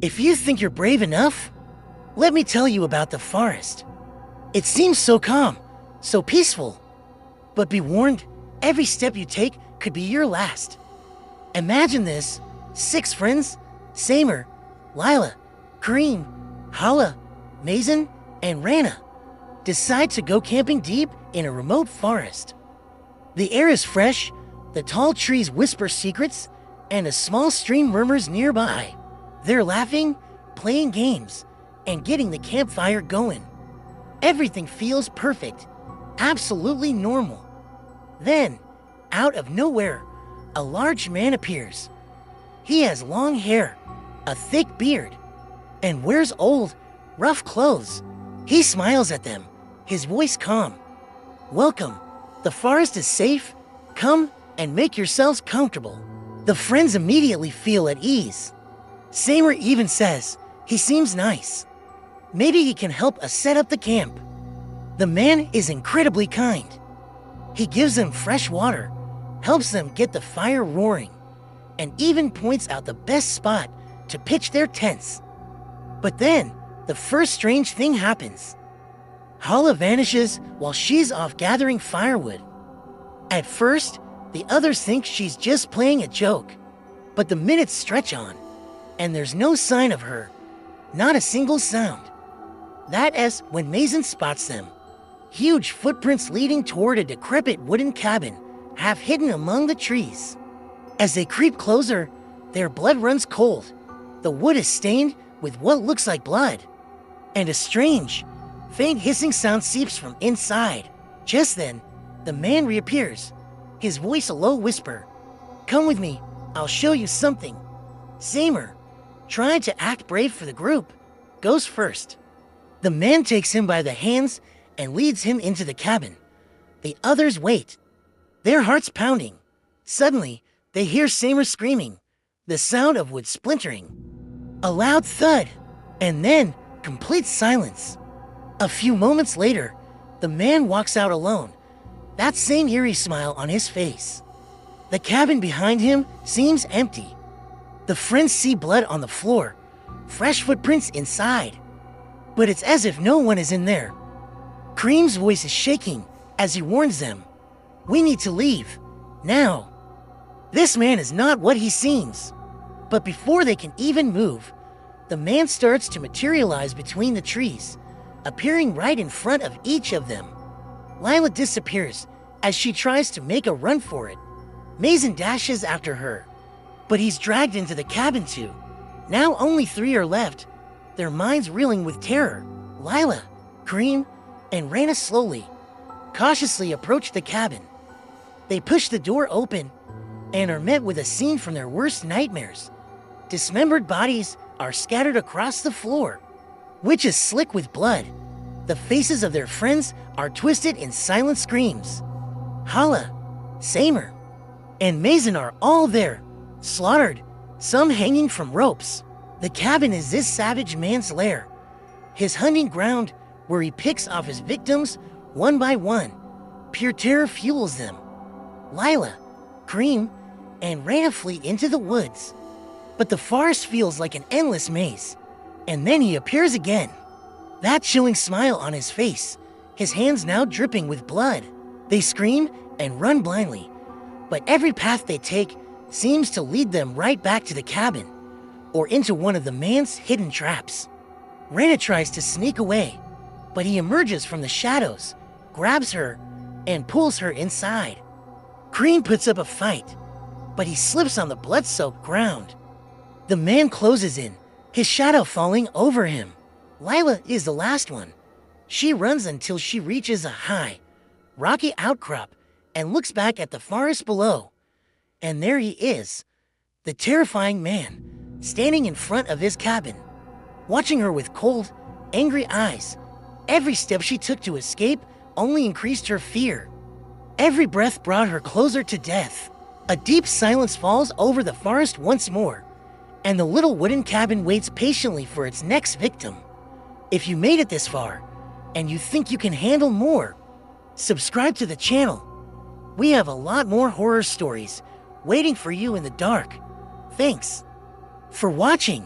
If you think you're brave enough, let me tell you about the forest. It seems so calm, so peaceful. But be warned, every step you take could be your last. Imagine this: 6 friends, Samer, Lila, Kareem, Hala, Mason, and Rana, decide to go camping deep in a remote forest. The air is fresh, the tall trees whisper secrets, and a small stream murmurs nearby. They're laughing, playing games, and getting the campfire going. Everything feels perfect, absolutely normal. Then, out of nowhere, a large man appears. He has long hair, a thick beard, and wears old, rough clothes. He smiles at them, his voice calm. "Welcome. The forest is safe. Come and make yourselves comfortable." The friends immediately feel at ease. Samer even says, "He seems nice. Maybe he can help us set up the camp." The man is incredibly kind. He gives them fresh water, helps them get the fire roaring, and even points out the best spot to pitch their tents. But then, the first strange thing happens. Hala vanishes while she's off gathering firewood. At first, the others think she's just playing a joke, but the minutes stretch on, and there's no sign of her, not a single sound. That's when Mason spots them. Huge footprints leading toward a decrepit wooden cabin, half hidden among the trees. As they creep closer, their blood runs cold. The wood is stained with what looks like blood, and a strange, faint hissing sound seeps from inside. Just then, the man reappears, his voice a low whisper. "Come with me, I'll show you something." Samer, trying to act brave for the group, goes first. The man takes him by the hands and leads him into the cabin. The others wait, their hearts pounding. Suddenly, they hear Samer screaming, the sound of wood splintering. A loud thud, and then complete silence. A few moments later, the man walks out alone, that same eerie smile on his face. The cabin behind him seems empty. The friends see blood on the floor, fresh footprints inside, but it's as if no one is in there. Kareem's voice is shaking as he warns them, "We need to leave, now." This man is not what he seems. But before they can even move, the man starts to materialize between the trees, appearing right in front of each of them. Lila disappears as she tries to make a run for it. Mason dashes after her, but he's dragged into the cabin too. Now only 3 are left, their minds reeling with terror. Lila, Kareem, and Rana slowly, cautiously approach the cabin. They push the door open and are met with a scene from their worst nightmares. Dismembered bodies are scattered across the floor, which is slick with blood. The faces of their friends are twisted in silent screams. Hala, Samer, and Mason are all there, slaughtered, some hanging from ropes. The cabin is this savage man's lair, his hunting ground where he picks off his victims one by one. Pure terror fuels them. Lila, Kareem, and Rana flee into the woods. But the forest feels like an endless maze, and then he appears again. That chilling smile on his face, his hands now dripping with blood. They scream and run blindly, but every path they take seems to lead them right back to the cabin, or into one of the man's hidden traps. Rana tries to sneak away, but he emerges from the shadows, grabs her, and pulls her inside. Kareem puts up a fight, but he slips on the blood-soaked ground. The man closes in, his shadow falling over him. Lila is the last one. She runs until she reaches a high, rocky outcrop and looks back at the forest below. And there he is, the terrifying man, standing in front of his cabin, watching her with cold, angry eyes. Every step she took to escape only increased her fear. Every breath brought her closer to death. A deep silence falls over the forest once more, and the little wooden cabin waits patiently for its next victim. If you made it this far, and you think you can handle more, subscribe to the channel. We have a lot more horror stories waiting for you in the dark. Thanks for watching.